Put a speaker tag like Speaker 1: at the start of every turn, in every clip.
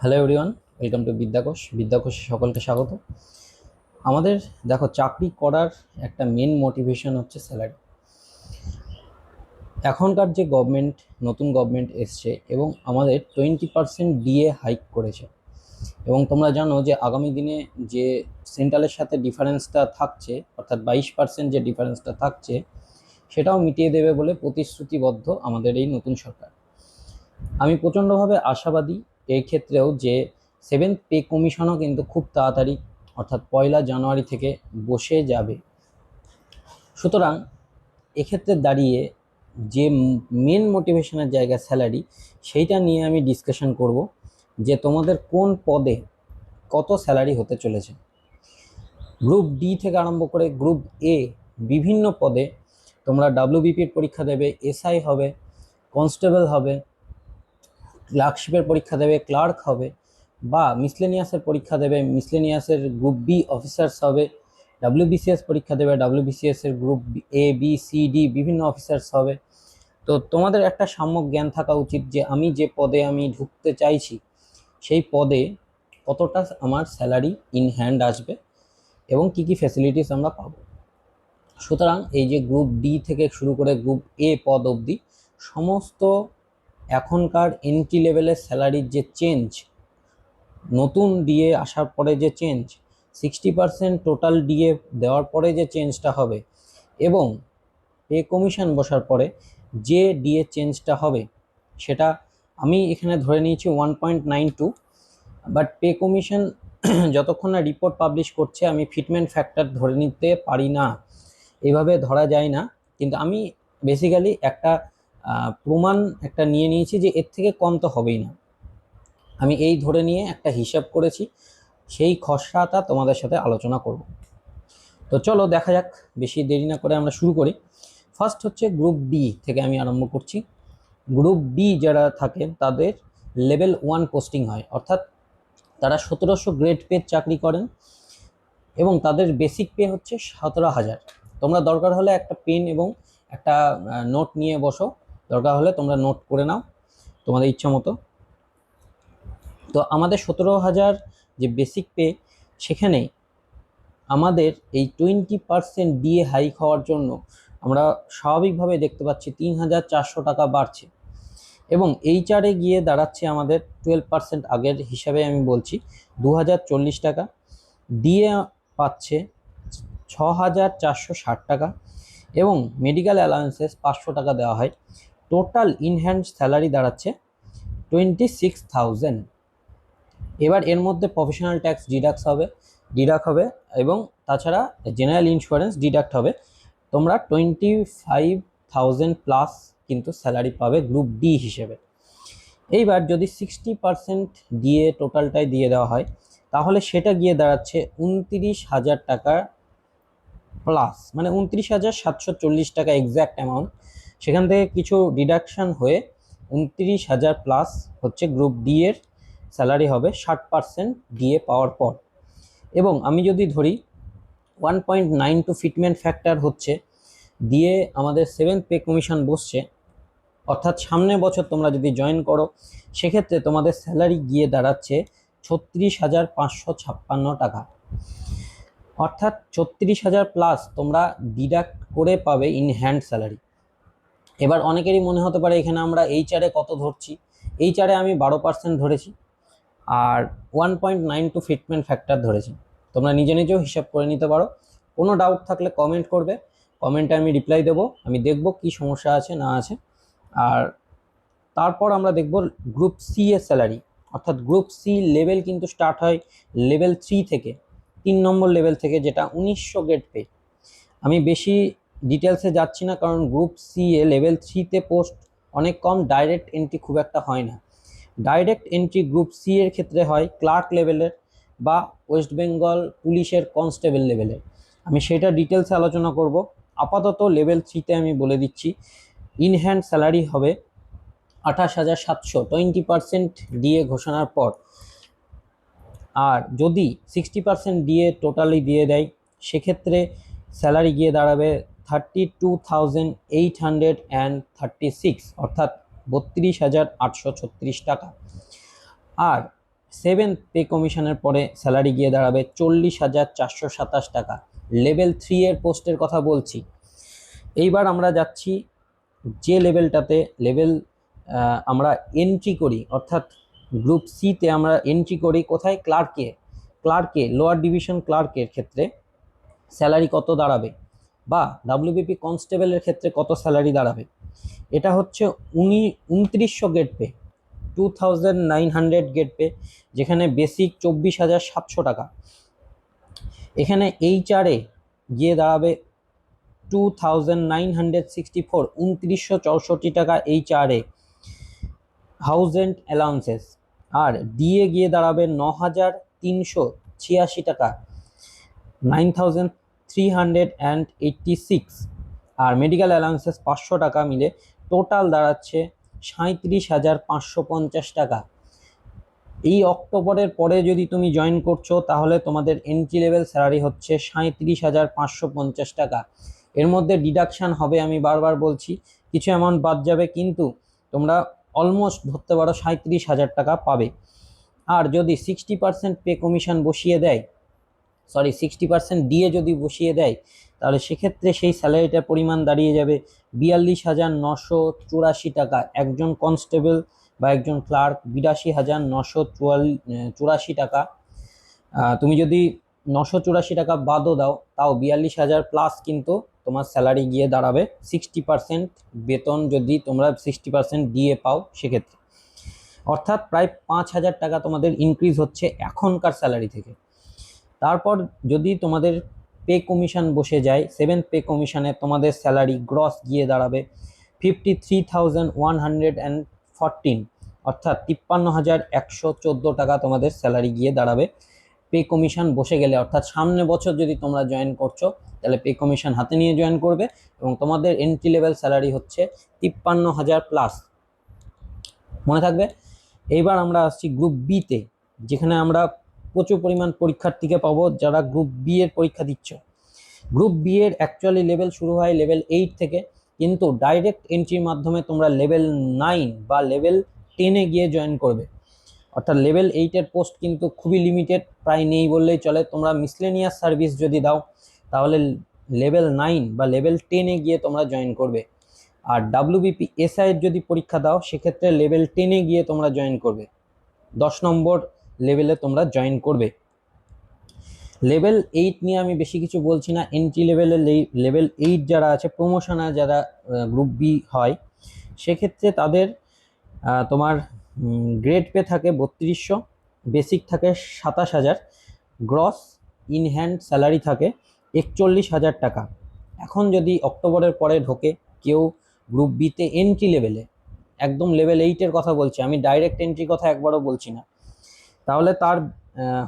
Speaker 1: Hello everyone, welcome to বিদ্যাকোষে সকলকে স্বাগত। আমাদের দেখো, চাকরি করার একটা মেন মোটিভেশন হচ্ছে স্যালারি। এখনকার যে নতুন গভর্নমেন্ট এসছে এবং আমাদের 20% ডিএ হাইক করেছে, এবং তোমরা জানো যে আগামী দিনে যে সেন্ট্রালের সাথে ডিফারেন্সটা থাকছে, অর্থাৎ 22% যে ডিফারেন্সটা থাকছে, সেটাও মিটিয়ে দেবে বলে প্রতিশ্রুতিবদ্ধ আমাদের এই নতুন সরকার। আমি প্রচণ্ডভাবে আশাবাদী এই ক্ষেত্রেও যে সেভেন্থ পে কমিশনও কিন্তু খুব তাড়াতাড়ি, অর্থাৎ 1 জানুয়ারি থেকে বসে যাবে। সুতরাং এক্ষেত্রে দাঁড়িয়ে যে মেন মোটিভেশনের জায়গা স্যালারি, সেইটা নিয়ে আমি ডিসকাশন করব যে তোমাদের কোন পদে কত স্যালারি হতে চলেছে। গ্রুপ ডি থেকে আরম্ভ করে গ্রুপ এ বিভিন্ন পদে তোমরা ডাব্লিউবিপির পরীক্ষা দেবে, এসআই হবে, কনস্টেবল হবে, ক্লার্কশিপের পরীক্ষা দেবে, ক্লার্ক হবে, বা মিসলেনিয়াসের পরীক্ষা দেবে, মিসলেনিয়াসের গ্রুপ বি অফিসার্স হবে, ডাব্লিউবিসিএস পরীক্ষা দেবে, ডাব্লিউবিসিএসের group A B C D বিভিন্ন অফিসার্স হবে। তো তোমাদের একটা সাম্যক জ্ঞান থাকা উচিত যে আমি যে পদে আমি ঢুকতে চাইছি সেই পদে কতটা আমার স্যালারি ইন হ্যান্ড আসবে এবং কি কি ফ্যাসিলিটিস আমরা পাবো। সুতরাং এই যে গ্রুপ ডি থেকে শুরু করে গ্রুপ এ পদ অবধি সমস্ত এখনকার এন্ট্রি লেভেলের স্যালারির যে চেঞ্জ, নতুন ডিএ আসার পরে যে চেঞ্জ, 60% টোটাল ডিএ দেওয়ার পরে যে চেঞ্জটা হবে, এবং পে কমিশন বসার পরে যে ডিএ চেঞ্জটা হবে, সেটা আমি এখানে ধরে নিয়েছি 1.92। বাট পে কমিশন যতক্ষণ না রিপোর্ট পাবলিশ করছে আমি ফিটমেন্ট ফ্যাক্টর ধরে নিতে পারি না, এইভাবে ধরা যায় না। কিন্তু আমি বেসিক্যালি একটা প্রমাণ একটা নিয়ে নিয়েছি যে এর থেকে কম তো হবেই না, আমি এই ধরে নিয়ে একটা হিসাব করেছি, সেই খসড়াটা তোমাদের সাথে আলোচনা করব। তো চলো দেখা যাক, বেশি দেরি না করে আমরা শুরু করি। ফার্স্ট হচ্ছে গ্রুপ ডি থেকে আমি আরম্ভ করছি। গ্রুপ ডি যারা থাকেন তাদের লেভেল 1 পোস্টিং হয়, অর্থাৎ তারা 1700 গ্রেড পে চাকরি করেন এবং তাদের বেসিক পে হচ্ছে 17,000। তোমরা দরকার হলে একটা পেন এবং একটা নোট নিয়ে বসো, দরকার হলে তোমরা নোট করে নাও তোমাদের ইচ্ছা মতো। তো আমাদের 17,000 যে বেসিক পে, সেখানে আমাদের এই 20% ডিএ হাইক হওয়ার জন্য আমরা স্বাভাবিকভাবে দেখতে পাচ্ছি 3,400 টাকা বাড়ছে, এবং এইচআরে গিয়ে দাঁড়াচ্ছে আমাদের 12% আগের হিসাবে আমি বলছি 2,040 টাকা। ডিএ পাচ্ছে 6,460 টাকা, এবং মেডিকেল অ্যালাউন্সেস 500 টাকা দেওয়া হয়। টোটাল ইনহ্যান্ড স্যালারি দাঁড়াচ্ছে 26,000। এবার এর মধ্যে প্রফেশনাল ট্যাক্স ডিডাক্ট হবে এবং তাছাড়া জেনারেল ইন্স্যুরেন্স ডিডাক্ট হবে। তোমরা 25,000 প্লাস কিন্তু স্যালারি পাবে গ্রুপ ডি হিসেবে। এইবার যদি 60% দিয়ে টোটালটাই দিয়ে দেওয়া হয়, তাহলে সেটা গিয়ে দাঁড়াচ্ছে 29,000 টাকা প্লাস, মানে 29,740 টাকা এক্স্যাক্ট অ্যামাউন্ট। সেখান থেকে কিছু ডিডাকশান হয়ে 29,000 প্লাস হচ্ছে গ্রুপ ডি এর স্যালারি হবে 60% ডিএ পাওয়ার পর। এবং আমি যদি ধরি 1.92 ফিটমেন্ট ফ্যাক্টর হচ্ছে দিয়ে আমাদের সেভেন্থ পে কমিশন বসছে, অর্থাৎ সামনের বছর তোমরা যদি জয়েন করো, সেক্ষেত্রে তোমাদের স্যালারি গিয়ে দাঁড়াচ্ছে 36,556 টাকা, অর্থাৎ 36,000 প্লাস তোমরা ডিডাক্ট করে পাবে ইন হ্যান্ড স্যালারি। এবার অনেকেরই মনে হতে পারে এখানে আমরা এইচআরে কত ধরছি, এইচআরে আমি 12% ধরেছি আর 1.92 ফিটমেন্ট ফ্যাক্টর ধরেছি। তোমরা নিজে নিজেও হিসাব করে নিতে পারো। কোনো ডাউট থাকলে কমেন্ট করবে, কমেন্টে আমি রিপ্লাই দেবো, আমি দেখব কি সমস্যা আছে না আছে। আর তারপর আমরা দেখব গ্রুপ সি এর স্যালারি, অর্থাৎ গ্রুপ সি লেভেল কিন্তু স্টার্ট হয় লেভেল 3 থেকে, 3 নম্বর লেভেল থেকে, যেটা 1900 গ্রেড পে। আমি বেশি ডিটেলসে যাচ্ছি না, কারণ গ্রুপ সি এ লেভেল 3-তে পোস্ট অনেক কম, ডাইরেক্ট এন্ট্রি খুব একটা হয় না। ডাইরেক্ট এন্ট্রি গ্রুপ সি এর ক্ষেত্রে হয় ক্লার্ক লেভেলের বা ওয়েস্ট বেঙ্গল পুলিশের কনস্টেবল লেভেলের। আমি সেটা ডিটেলসে আলোচনা করব। আপাতত লেভেল 3-তে আমি বলে দিচ্ছি ইন হ্যান্ড স্যালারি হবে 28,700 20% ডিএ ঘোষণার পর। আর যদি 60% ডিএ টোটালি দিয়ে দেয়, সেক্ষেত্রে স্যালারি গিয়ে দাঁড়াবে 32,836, অর্থাৎ 32,836 টাকা। আর সেভেন্থ পে কমিশনের পরে স্যালারি গিয়ে দাঁড়াবে 40,427 টাকা। লেভেল 3 এর পোস্টের কথা বলছি। এইবার আমরা যাচ্ছি যে লেভেলটাতে আমরা এন্ট্রি করি, অর্থাৎ গ্রুপ সিতে আমরা এন্ট্রি করি কোথায়, ক্লার্কে লোয়ার ডিভিশন ক্লার্কের ক্ষেত্রে স্যালারি কত দাঁড়াবে, বা ডাব্লিউবিপি কনস্টেবলের ক্ষেত্রে কত স্যালারি দাঁড়াবে। এটা হচ্ছে 2900 গেট পে, 2900 গেট পে, যেখানে বেসিক 24,700 টাকা। এখানে এইচআরে গিয়ে দাঁড়াবে 2964, 2964 টাকা এইচআরে হাউস রেন্ট অ্যালাউন্সেস। আর ডিএ গিয়ে দাঁড়াবে 9,386 টাকা, 9,386। আর মেডিকেল অ্যালাউন্সেস 500 টাকা মিলে টোটাল দাঁড়াচ্ছে 37,550 টাকা। এই অক্টোবরের পরে যদি তুমি জয়েন করছো তাহলে তোমাদের এন্ট্রি লেভেল স্যালারি হচ্ছে 37,550 টাকা। এর মধ্যে ডিডাকশান হবে, আমি বারবার বলছি, কিছু অ্যামাউন্ট বাদ যাবে, কিন্তু তোমরা অলমোস্ট ধরতে পারো 37,000 টাকা পাবে। আর যদি 60% পে কমিশন বসিয়ে দেয়, 60% ডিএ যদি বসিয়ে দেয়, তাহলে সেক্ষেত্রে সেই স্যালারিটার পরিমাণ দাঁড়িয়ে যাবে 42,984 টাকা। একজন কনস্টেবল বা একজন ক্লার্ক 82,984 টাকা। তুমি যদি 984 টাকা বাদও দাও, তাও 42,000 প্লাস কিন্তু তোমার স্যালারি গিয়ে দাঁড়াবে 60% বেতন, যদি তোমরা 60% ডিএ পাও সেক্ষেত্রে, অর্থাৎ প্রায় 5,000 টাকা তোমাদের ইনক্রিজ হচ্ছে এখনকার স্যালারি থেকে। তারপর যদি তোমাদের পে কমিশন বসে যায়, সেভেন্থ পে কমিশনে তোমাদের স্যালারি গ্রস গিয়ে দাঁড়াবে 53,114, অর্থাৎ 53,114 টাকা তোমাদের স্যালারি গিয়ে দাঁড়াবে পে কমিশন বসে গেলে। অর্থাৎ সামনে বছর যদি তোমরা জয়েন করছো তাহলে পে কমিশন হাতে নিয়ে জয়েন করবে, এবং তোমাদের এন্ট্রি লেভেল স্যালারি হচ্ছে 53,000 প্লাস, মনে থাকবে। এইবার আমরা আসছি গ্রুপ বিতে, যেখানে আমরা প্রচুর পরিমাণ পরীক্ষার্থীকে পাবো যারা গ্রুপ বি এর পরীক্ষা দিচ্ছ। গ্রুপ বি এর অ্যাকচুয়ালি লেভেল শুরু হয় লেভেল 8 থেকে, কিন্তু ডাইরেক্ট এন্ট্রির মাধ্যমে তোমরা লেভেল 9 বা লেভেল 10-এ গিয়ে জয়েন করবে। অর্থাৎ লেভেল 8-এর পোস্ট কিন্তু খুবই লিমিটেড, প্রায় নেই বললেই চলে। তোমরা মিসলেনিয়াস সার্ভিস যদি দাও তাহলে লেভেল 9 বা লেভেল 10-এ গিয়ে তোমরা জয়েন করবে। আর ডাব্লিউবিপি এসআই এর যদি পরীক্ষা দাও সেক্ষেত্রে লেভেল 10-এ গিয়ে তোমরা জয়েন করবে, 10 নম্বর লেভেলে তোমরা জয়েন করবে। লেভেল 8 নিয়ে আমি বেশি কিছু বলছি না। এন্ট্রি লেভেলে লেভেল 8 যারা আছে, প্রমোশনার যারা গ্রুপ বি হয়, সেক্ষেত্রে তাদের তোমার গ্রেড পে থাকে 3200, বেসিক থাকে 27,000, গ্রস ইন হ্যান্ড স্যালারি থাকে 41,000 টাকা। এখন যদি অক্টোবরের পরে ঢোকে কেউ গ্রুপ বিতে এন্ট্রি লেভেলে, একদম লেভেল 8-এর কথা বলছি, আমি ডাইরেক্ট এন্ট্রি কথা একবারও বলছি না, তাহলে তার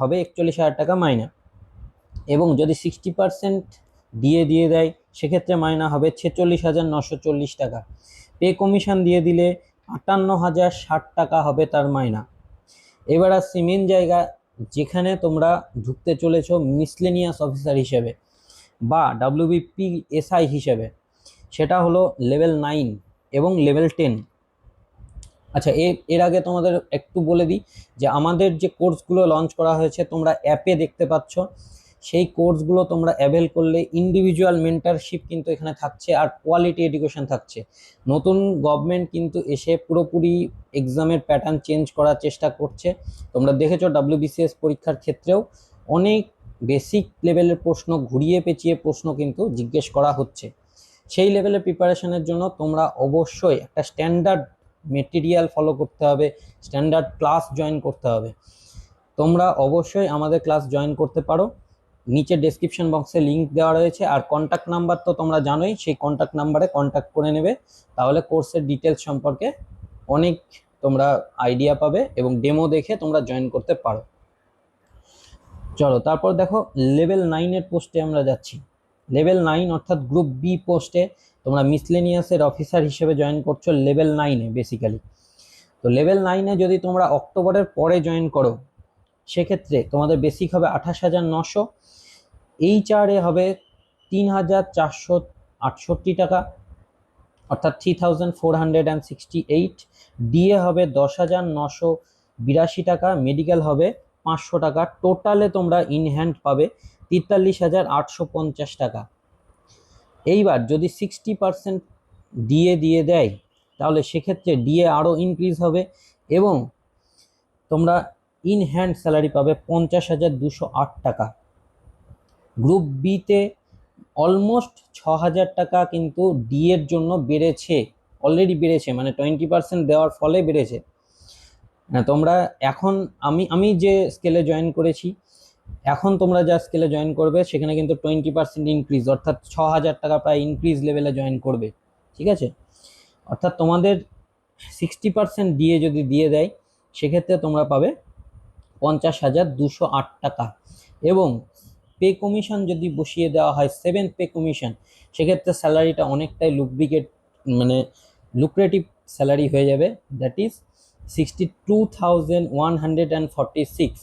Speaker 1: হবে 41,000 টাকা মাইনা। এবং যদি 60% দিয়ে দেয় সেক্ষেত্রে মাইনা হবে 46,940 টাকা। পে কমিশন দিয়ে দিলে 58,060 টাকা হবে তার মাইনা। এবার আসছি মেন জায়গা, যেখানে তোমরা ঢুকতে চলেছ মিসলেনিয়াস অফিসার হিসেবে বা ডাব্লিউবিপি এসআই হিসেবে, সেটা হলো লেভেল 9 এবং লেভেল 10। আচ্ছা, এর আগে তোমাদের একটু বলে দিই যে আমাদের যে কোর্সগুলো লঞ্চ করা হয়েছে তোমরা অ্যাপে দেখতে পাচ্ছ, সেই কোর্সগুলো তোমরা অ্যাভেল করলে ইন্ডিভিজুয়াল মেন্টারশিপ কিন্তু এখানে থাকছে, আর কোয়ালিটি এডুকেশন থাকছে। নতুন গভর্নমেন্ট কিন্তু এসে পুরোপুরি এক্সামের প্যাটার্ন চেঞ্জ করার চেষ্টা করছে। তোমরা দেখেছো ডাব্লিউবিসিএস পরীক্ষার ক্ষেত্রেও অনেক বেসিক লেভেলের প্রশ্ন, ঘুরিয়ে পেঁচিয়ে প্রশ্ন কিন্তু জিজ্ঞেস করা হচ্ছে। সেই লেভেলের প্রিপারেশনের জন্য তোমরা অবশ্যই একটা স্ট্যান্ডার্ড মেটেরিয়াল ফলো করতে হবে, স্ট্যান্ডার্ড ক্লাস জয়েন করতে হবে। তোমরা অবশ্যই আমাদের ক্লাস জয়েন করতে পারো, নিচে ডেসক্রিপশন বক্সে লিঙ্ক দেওয়া রয়েছে। আর কন্ট্যাক্ট নাম্বার তো তোমরা জানোই, সেই কন্ট্যাক্ট নাম্বারে কন্ট্যাক্ট করে নেবে, তাহলে কোর্সের ডিটেলস সম্পর্কে অনেক তোমরা আইডিয়া পাবে এবং ডেমো দেখে তোমরা জয়েন করতে পারো। চলো তারপর দেখো লেভেল 9-এর পোস্টে আমরা যাচ্ছি। লেভেল 9 অর্থাৎ গ্রুপ বি পোস্টে তোমরা মিসলেনিয়াসের অফিসার হিসেবে জয়েন করছো লেভেল 9-এ বেসিক্যালি। তো লেভেল 9-এ যদি তোমরা অক্টোবরের পরে জয়েন করো সেক্ষেত্রে তোমাদের বেসিক হবে 28,900, এইচআরএ হবে 3,468 টাকা, অর্থাৎ 3,468। ডিএ হবে 10,900 টাকা, মেডিকেল হবে 500 টাকা, টোটালে তোমরা ইন হ্যান্ড পাবে 43,850 টাকা। এইবার যদি 60% ডিএ দিয়ে দেয় তাহলে সেক্ষেত্রে ডিএ আরও ইনক্রিজ হবে এবং তোমরা ইন হ্যান্ড স্যালারি পাবে 50,208 টাকা। গ্রুপ বিতে অলমোস্ট 6,000 টাকা কিন্তু ডিএর জন্য বেড়েছে, অলরেডি বেড়েছে, মানে 20% দেওয়ার ফলে বেড়েছে। তোমরা এখন আমি যে স্কেলে জয়েন করেছি, এখন তোমরা যা স্কেলে জয়েন করবে সেখানে কিন্তু 20% ইনক্রিজ, অর্থাৎ 6,000 টাকা প্রায় ইনক্রিজ লেভেলে জয়েন করবে, ঠিক আছে। অর্থাৎ তোমাদের 60% দিয়ে যদি দিয়ে দেয় সেক্ষেত্রে তোমরা পাবে 50,208 টাকা। এবং পে কমিশন যদি বসিয়ে দেওয়া হয় 7th পে কমিশন, সেক্ষেত্রে স্যালারিটা অনেকটাই মানে লুক্রেটিভ স্যালারি হয়ে যাবে, দ্যাট ইজ 62,146।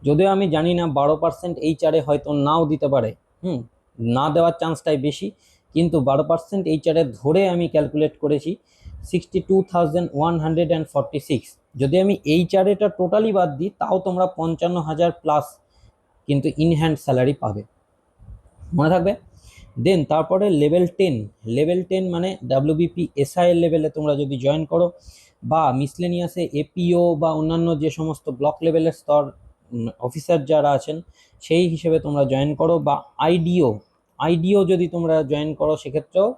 Speaker 1: যদিও আমি জানি না 12% এইচআরে হয়তো নাও দিতে পারে, না দেওয়ার চান্সটাই বেশি, কিন্তু 12% এইচআরে ধরে আমি ক্যালকুলেট করেছি 62,146। যদি আমি এইচআরএটা টোটালি বাদ দিই তাও তোমরা 55,000 প্লাস কিন্তু ইন হ্যান্ড স্যালারি পাবে, মনে থাকবে। দেন তারপরে লেভেল 10 মানে ডাব্লিউবিপি এসআই এর লেভেলে তোমরা যদি জয়েন করো, বা মিসলেনিয়াসে এপিও বা অন্যান্য যে সমস্ত ব্লক লেভেলের স্তর অফিসার যারা আছেন সেই হিসেবে তোমরা জয়েন করো, বা আইডিও যদি তোমরা জয়েন করো সেক্ষেত্রেও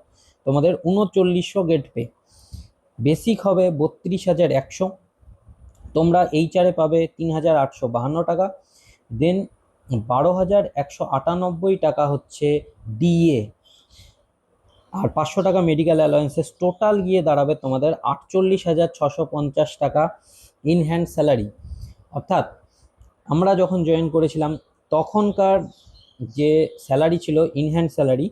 Speaker 1: তোমাদের 3900 গেট পে। বেসিক হবে 32,100, তোমরা এইচআরে পাবে 3,852 টাকা। দেন 12,198 টাকা হচ্ছে ডিএ, আর 500 টাকা মেডিকেল অ্যালায়েন্সেস, টোটাল গিয়ে দাঁড়াবে তোমাদের 48,650 টাকা ইন হ্যান্ড স্যালারি। অর্থাৎ আমরা যখন জয়েন করেছিলাম তখনকার যে স্যালারি ছিল ইন হ্যান্ড স্যালারি,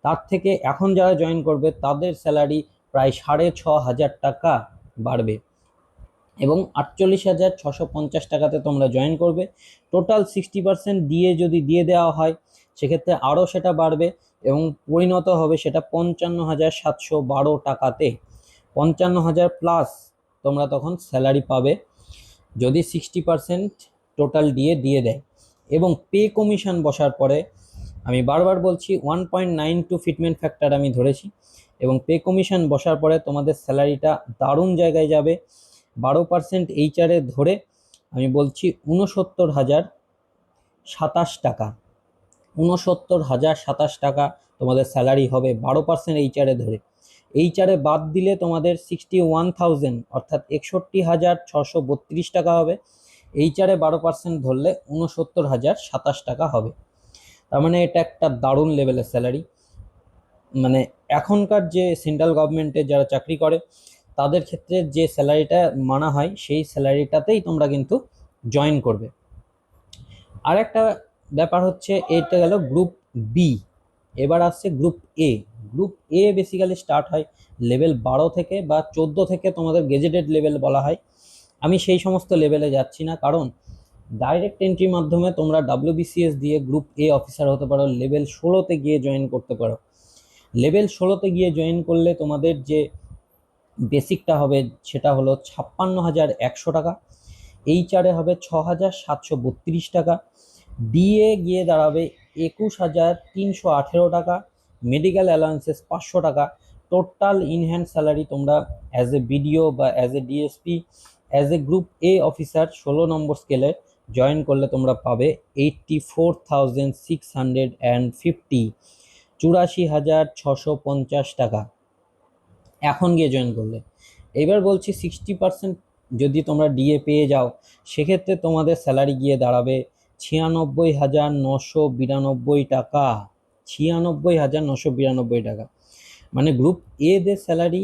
Speaker 1: তার থেকে এখন যারা জয়েন করবে তাদের স্যালারি প্রায় 6,500 টাকা বাড়বে এবং 48,650 টাকাতে তোমরা জয়েন করবে। টোটাল 60% দিয়ে যদি দিয়ে দেওয়া হয় সেক্ষেত্রে আরও সেটা বাড়বে এবং পরিণত হবে সেটা 55,712 টাকাতে। 55,000 প্লাস তোমরা তখন স্যালারি পাবে যদি 60% টোটাল দিয়ে দেয়। এবং পে কমিশন বসার পরে, আমি বারবার বলছি 1.92 ফিটমেন্ট ফ্যাক্টর আমি ধরেছি, এবং পে কমিশন বসার পরে তোমাদের স্যালারিটা দারুণ জায়গায় যাবে। 12% এইচআরে ধরে আমি বলছি 69,027 টাকা, 69,027 টাকা তোমাদের স্যালারি হবে 12% এইচআরে ধরে। এইচআরে বাদ দিলে তোমাদের 61,000 অর্থাৎ 61,632 টাকা হবে। এইচআরে 12% ধরলে 69,027 টাকা হবে। তার মানে এটা একটা দারুণ লেভেলের স্যালারি। মানে এখনকার যে সেন্ট্রাল গভর্নমেন্টে যারা চাকরি করে তাদের ক্ষেত্রে যে স্যালারিটা মানা হয় সেই স্যালারিটাতেই তোমরা কিন্তু জয়েন করবে। আর একটা ব্যাপার হচ্ছে, এটা গেল গ্রুপ বি। এবার আসছে group A. Group A basically start হয় লেভেল 12 থেকে বা 14 থেকে, তোমাদের গেজেটেড লেভেল বলা হয়। আমি সেই সমস্ত লেভেলে যাচ্ছি না, কারণ ডাইরেক্ট এন্ট্রির মাধ্যমে তোমরা ডাব্লিউবিসিএস দিয়ে গ্রুপ এ অফিসার হতে পারো, লেভেল 16তে গিয়ে জয়েন করতে পারো। লেভেল 16তে গিয়ে জয়েন করলে তোমাদের যে বেসিকটা হবে সেটা হলো 56,100 টাকা, এইচআরে হবে 6,732 টাকা, ডিএ গিয়ে দাঁড়াবে 21,318 টাকা, মেডিকেল অ্যালাউন্সেস 500 টাকা। টোটাল ইন হ্যান্ড স্যালারি তোমরা অ্যাজ এ বিডিও বা as a DSP, as a group A officer 16 নম্বর স্কেলে জয়েন করলে তোমরা পাবে 84,650, 84,650 টাকা এখন গিয়ে জয়েন করলে। এবার বলছি 60% যদি তোমরা ডিএ পেয়ে যাও সেক্ষেত্রে তোমাদের স্যালারি গিয়ে দাঁড়াবে 96,992 টাকা, 96,992 টাকা। মানে গ্রুপ এ দের স্যালারি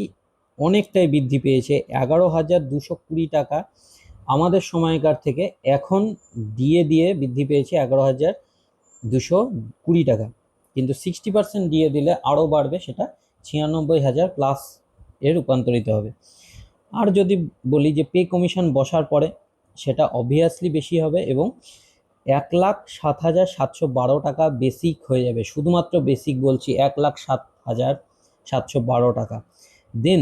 Speaker 1: অনেকটাই বৃদ্ধি পেয়েছে, 11,220 টাকা আমাদের সময়কার থেকে এখন দিয়ে বৃদ্ধি পেয়েছে 11,220 টাকা। কিন্তু 60% দিয়ে দিলে আরও বাড়বে, সেটা 96,000 প্লাস এ রূপান্তরিত হবে। আর যদি বলি যে পে কমিশন বসার পরে সেটা অবভিয়াসলি বেশি হবে এবং 1,07,712 টাকা বেসিক হয়ে যাবে, শুধুমাত্র বেসিক বলছি 1,07,712 টাকা। দেন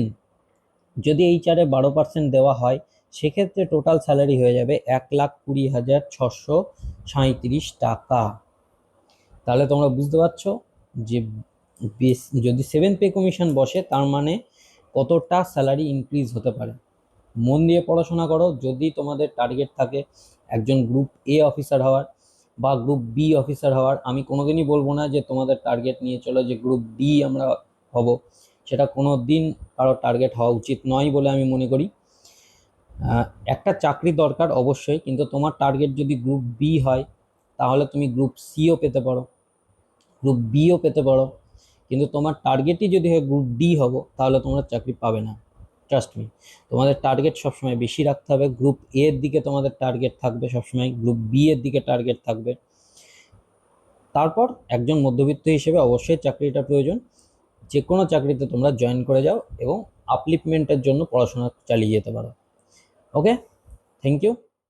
Speaker 1: যদি এইচআরে 12% দেওয়া হয় সেক্ষেত্রে টোটাল স্যালারি হয়ে যাবে 1,20,637 টাকা। তাহলে তোমরা বুঝতে পারছো যে যদি 7 পে কমিশন বসে তার মানে কতটা স্যালারি ইনক্রিজ হতে পারে। মন দিয়ে পড়াশোনা করো। যদি তোমাদের টার্গেট থাকে একজন গ্রুপ এ অফিসার হওয়ার বা গ্রুপ বি অফিসার হওয়ার, আমি কোনোদিনই বলবো না যে তোমাদের টার্গেট নিয়ে চলো যে গ্রুপ ডি আমরা হব, সেটা কোনো দিন কারো টার্গেট হওয়া উচিত নয় বলে আমি মনে করি। একটা চাকরি দরকার অবশ্যই, কিন্তু তোমার টার্গেট যদি গ্রুপ বি হয় তাহলে তুমি গ্রুপ সিও পেতে পারো, গ্রুপ বিও পেতে পারো, কিন্তু তোমার টার্গেটই যদি হয় গ্রুপ ডি হব তাহলে তোমরা চাকরি পাবে না। ট্রাস্ট মি, তোমাদের টার্গেট সবসময় বেশি রাখতে হবে। গ্রুপ এ এর দিকে তোমাদের টার্গেট থাকবে সবসময়, গ্রুপ বি এর দিকে টার্গেট থাকবে। তারপর একজন মধ্যবিত্ত হিসেবে অবশ্যই চাকরিটা প্রয়োজন। যে কোনো চাকরিতে তোমরা জয়েন করে যাও এবং আপলিফমেন্টের জন্য পড়াশোনা চালিয়ে যেতে পারো। ওকে, থ্যাংক ইউ।